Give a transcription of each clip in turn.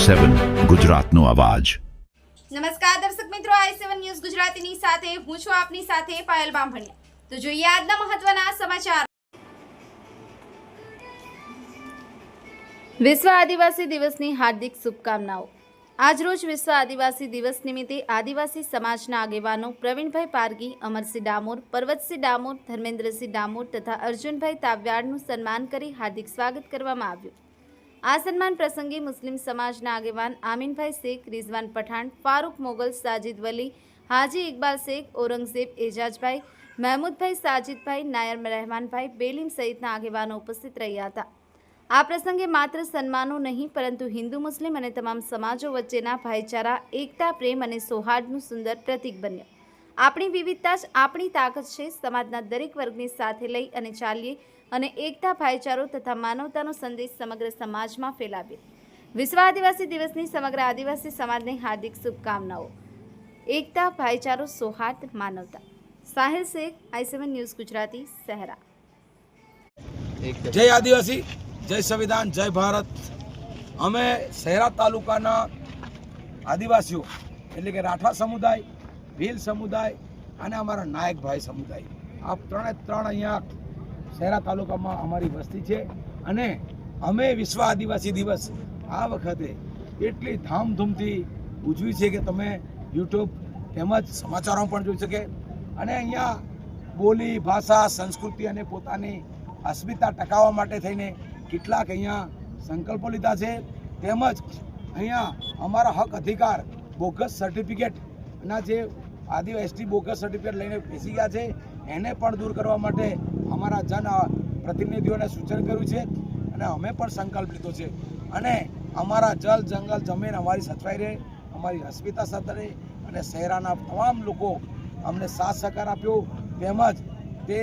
i7 ગુજરાતનો અવાજ। નમસ્કાર દર્શક મિત્રો, i7 ન્યૂઝ ગુજરાતીની સાથે હું છું આપની સાથે પાયલ બામભણિયા। તો જોઈએ આજના મહત્વના સમાચાર। વિશ્વ આદિવાસી દિવસની હાર્દિક શુભકામનાઓ। આજરોજ વિશ્વ આદિવાસી દિવસ નિમિત્તે આદિવાસી સમાજના આગેવાનો પ્રવીણભાઈ પારગી, અમરસિંહ ડામોર, પર્વતસિંહ ડામોર, ધર્મેન્દ્રસિંહ ડામોર તથા અર્જુનભાઈ તાવ્યાડનું સન્માન કરી હાર્દિક સ્વાગત કરવામાં આવ્યું। આ સન્માન પ્રસંગે મુસ્લિમ સમાજના આગેવાન આમીનભાઈ શેખ, રિઝવાન પઠાણ, ફારૂક મોગલ, સાજિદ વલી, હાજી ઇકબાલ શેખ, ઔરંગઝેબ એજાજભાઈ, મહેમૂદભાઈ, સાજિદભાઈ, નાયર રહેમાનભાઈ, બેલીમ સહિતના આગેવાનો ઉપસ્થિત રહ્યા હતા। આ પ્રસંગે માત્ર સન્માનો નહીં પરંતુ હિન્દુ મુસ્લિમ અને તમામ સમાજો વચ્ચેના ભાઈચારા, એકતા, પ્રેમ અને સૌહાર્દનું સુંદર પ્રતીક બન્યો। આપણી વિવિધતા જ આપણી તાકાત છે। સમાજના દરેક વર્ગને સાથે લઈ અને ચાલીએ અને એકતા, ભાઈચારો તથા માનવતાનો સંદેશ સમગ્ર સમાજમાં ફેલાવીએ। વિશ્વ આદિવાસી દિવસની સમગ્ર આદિવાસી સમાજને હાર્દિક શુભકામનાઓ। એકતા, ભાઈચારો, સૌહાર્દ, માનવતા। Sahil Shaikh, i7 news Gujarati, Shahera. જય આદિવાસી, જય સંવિધાન, જય ભારત। અમે શહેરા તાલુકાના આદિવાસીઓ એટલે કે રાઠવા સમુદાય, ભીલ સમુદાય અને અમારા નાયકભાઈ સમુદાય, આ ત્રણ અહીંયા શહેરા તાલુકામાં અમારી વસ્તી છે। અને અમે વિશ્વ આદિવાસી દિવસ આ વખતે એટલી ધામધૂમથી ઉજવી છે કે તમે યુટ્યુબ તેમજ સમાચારોમાં પણ જોઈ શકે। અને અહીંયા બોલી, ભાષા, સંસ્કૃતિ અને પોતાની અસ્મિતા ટકાવવા માટે થઈને કેટલાક અહીંયા સંકલ્પો લીધા છે। તેમજ અહીંયા અમારા હક અધિકાર બોગસ સર્ટિફિકેટના જે આદિવાસી એસટી બોગસ સર્ટિફિકેટ લઈને બેસી ગયા છે એને પણ દૂર કરવા માટે અમારા જન પ્રતિનિધિઓને સૂચન કર્યું છે અને અમે પણ સંકલ્પ લીધો છે। અને અમારા જલ, જંગલ, જમીન અમારી સચવાઈ રહે, અમારી અસ્મિતા સાથે રહે અને શહેરાના તમામ લોકો અમને સાથ સહકાર આપ્યો। તેમજ તે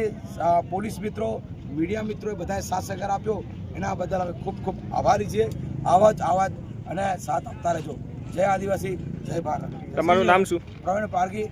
પોલીસ મિત્રો, મીડિયા મિત્રોએ બધાએ સાથ સહકાર આપ્યો, એના બદલ અમે ખૂબ ખૂબ આભારી છીએ। આવા જ અને સાથ આપતા રહેજો। જય આદિવાસી, જય ભારત। તમારું નામ શું? પ્રવીણ પારગી।